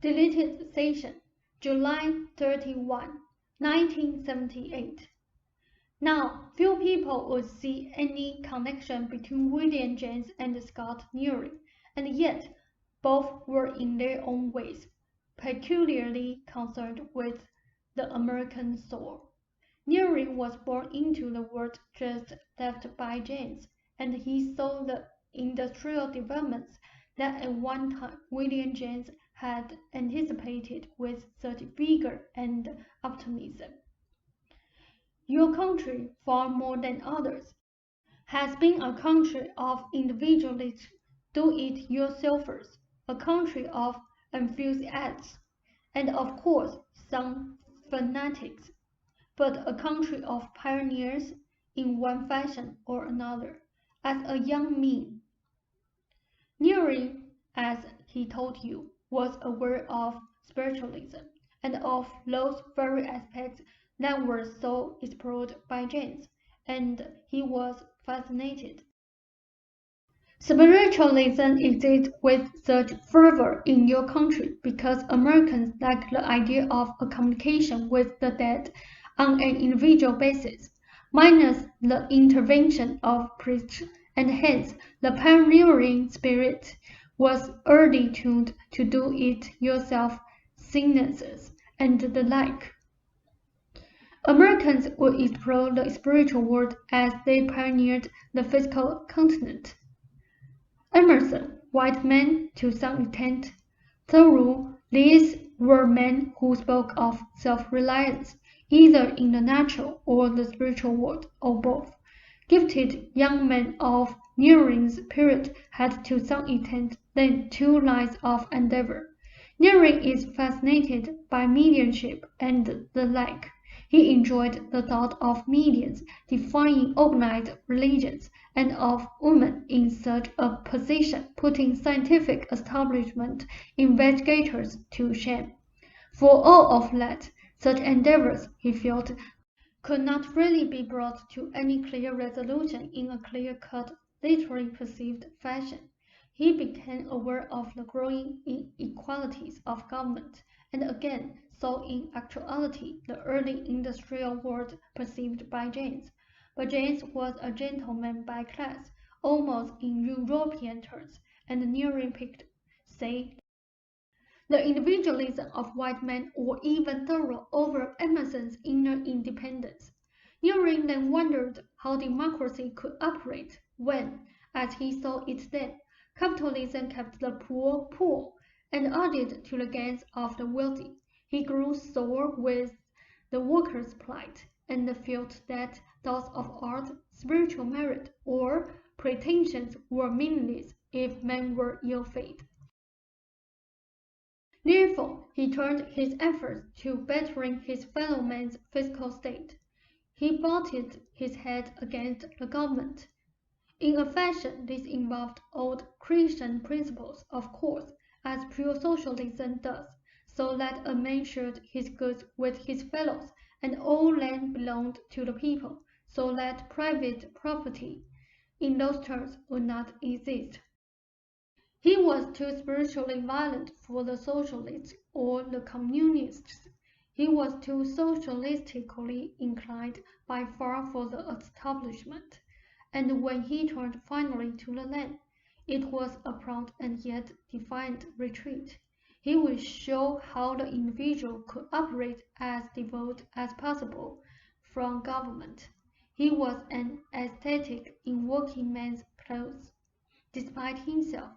Deleted session, July 31, 1978. Now, few people would see any connection between William James and Scott Nearing, and yet both were in their own ways peculiarly concerned with the American soul. Nearing was born into the world just left by James, and he saw the industrial developments that at one time William James had anticipated with such vigor and optimism. Your country, far more than others, has been a country of individualists, do-it-yourselfers, a country of enthusiasts, and of course some fanatics, but a country of pioneers in one fashion or another. As a young man, Nearing, as he told you, was aware of spiritualism and of those very aspects that were so explored by James, and he was fascinated. Spiritualism exists with such fervor in your country because Americans like the idea of a communication with the dead on an individual basis, minus the intervention of priests, and hence the pioneering spirit was early tuned to do-it-yourself seances and the like. Americans would explore the spiritual world as they pioneered the physical continent. Emerson, white man to some extent, Thoreau, these were men who spoke of self-reliance, either in the natural or the spiritual world, or both. Gifted young men of Nearing's period had to some extent then two lines of endeavor. Nearing is fascinated by mediumship and the like. He enjoyed the thought of mediums defying organized religions and of women in such a position putting scientific establishment investigators to shame. For all of that, such endeavors, he felt, could not really be brought to any clear resolution in a clear-cut, literally perceived fashion. He became aware of the growing inequalities of government, and again saw in actuality the early industrial world perceived by James. But James was a gentleman by class, almost in European terms, and Nearing picked, say, the individualism of white men or even Thoreau over Emerson's inner independence. Nearing then wondered how democracy could operate when, as he saw it then, capitalism kept the poor poor and added to the gains of the wealthy. He grew sore with the workers' plight and felt that thoughts of art, spiritual merit, or pretensions were meaningless if men were ill-fed. Therefore, he turned his efforts to bettering his fellow man's physical state. He butted his head against the government. In a fashion, this involved old Christian principles, of course, as pure socialism does, so that a man shared his goods with his fellows, and all land belonged to the people, so that private property, in those terms, would not exist. He was too spiritually violent for the socialists or the communists. He was too socialistically inclined by far for the establishment, and when he turned finally to the land, it was a proud and yet defiant retreat. He would show how the individual could operate as devout as possible from government. He was an ascetic in working man's clothes, despite himself,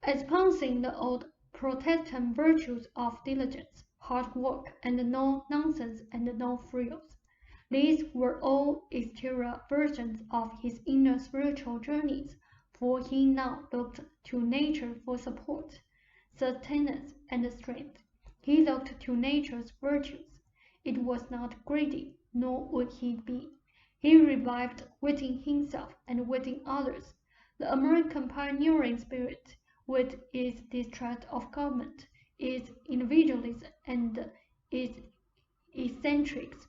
espousing the old Protestant virtues of diligence, hard work, and no nonsense and no frills. These were all exterior versions of his inner spiritual journeys, for he now looked to nature for support, sustenance, and strength. He looked to nature's virtues. It was not greedy, nor would he be. He revived within himself and within others the American pioneering spirit, with its distrust of government, its individualism, and its eccentrics.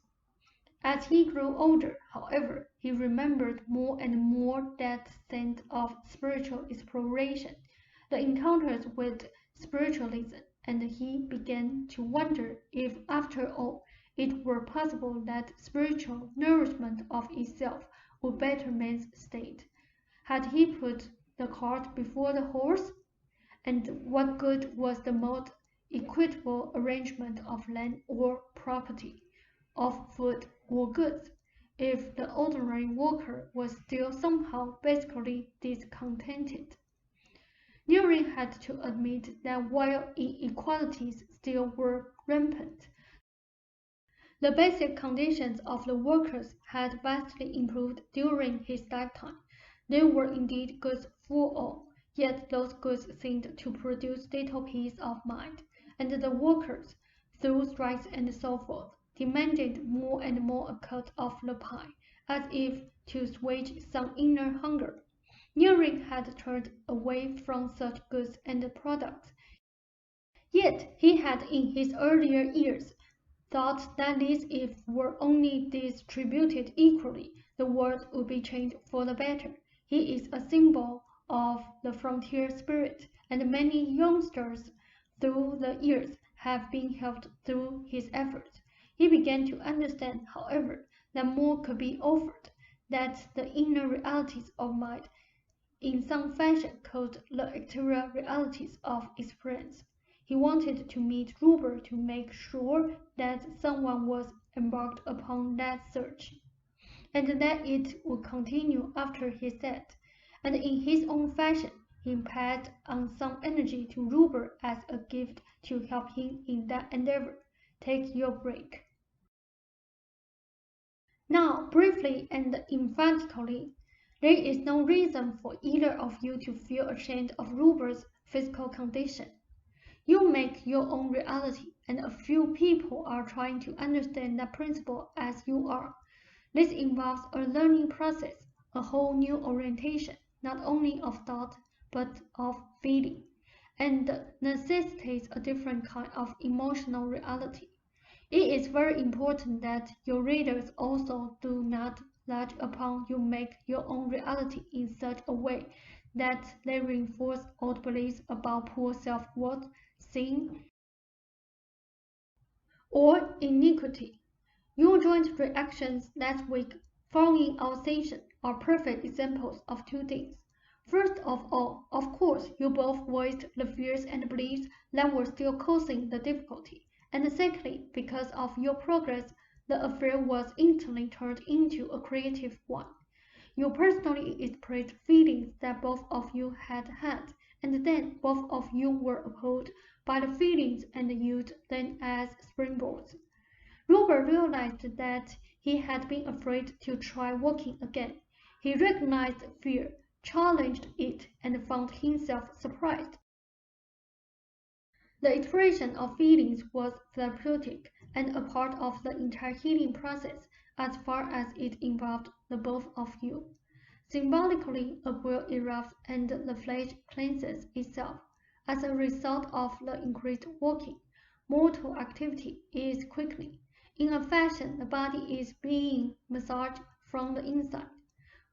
As he grew older, however, he remembered more and more that sense of spiritual exploration. The encounters with spiritualism and he began to wonder if, after all, it were possible that spiritual nourishment of itself would better man's state. Had he put the cart before the horse? And what good was the most equitable arrangement of land or property, of food or goods, if the ordinary worker was still somehow basically discontented? Nearing had to admit that while inequalities still were rampant, the basic conditions of the workers had vastly improved during his lifetime. There were indeed goods for all, yet those goods seemed to produce little peace of mind, and the workers, through strikes and so forth, demanded more and more a cut of the pie, as if to assuage some inner hunger. Nearing had turned away from such goods and products. Yet he had in his earlier years thought that these, if were only distributed equally, the world would be changed for the better. He is a symbol of the frontier spirit, and many youngsters through the years have been helped through his efforts. He began to understand, however, that more could be offered, that the inner realities of mind in some fashion caused the exterior realities of experience. He wanted to meet Ruber to make sure that someone was embarked upon that search, and that it would continue after his death. And in his own fashion, he passed on some energy to Ruber as a gift to help him in that endeavor. Take your break. Now, briefly and emphatically, there is no reason for either of you to feel ashamed of Ruber's physical condition. You make your own reality, and a few people are trying to understand that principle as you are. This involves a learning process, a whole new orientation, not only of thought, but of feeling, and necessitates a different kind of emotional reality. It is very important that your readers also do not large upon you make your own reality in such a way that they reinforce old beliefs about poor self-worth, sin, or iniquity. Your joint reactions last week following our session are perfect examples of two things. First of all, of course, you both voiced the fears and beliefs that were still causing the difficulty, and secondly, because of your progress, the affair was instantly turned into a creative one. You personally expressed feelings that both of you had had, and then both of you were appalled by the feelings and used them as springboards. Robert realized that he had been afraid to try walking again. He recognized fear, challenged it, and found himself surprised. The expression of feelings was therapeutic and a part of the entire healing process as far as it involved the both of you. Symbolically, a boil erupts and the flesh cleanses itself. As a result of the increased walking, mortal activity is quickening. In a fashion, the body is being massaged from the inside.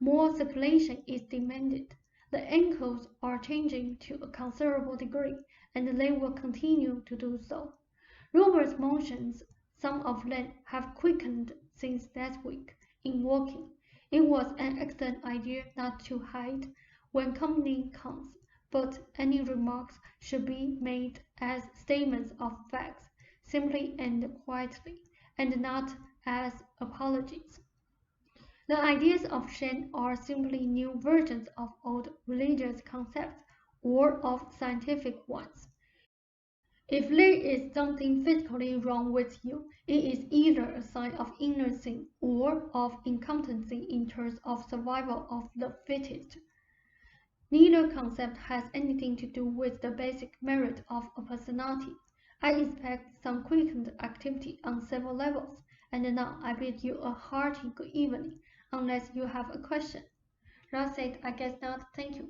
More circulation is demanded. The ankles are changing to a considerable degree, and they will continue to do so. Robert's motions, some of them have quickened since last week in walking. It was an excellent idea not to hide when company comes, but any remarks should be made as statements of facts, simply and quietly, and not as apologies. The ideas of Shen are simply new versions of old religious concepts or of scientific ones. If there is something physically wrong with you, it is either a sign of inner sin or of incompetency in terms of survival of the fittest. Neither concept has anything to do with the basic merit of a personality. I expect some quickened activity on several levels, and now I bid you a hearty good evening, unless you have a question. Ralph said, I guess not, thank you.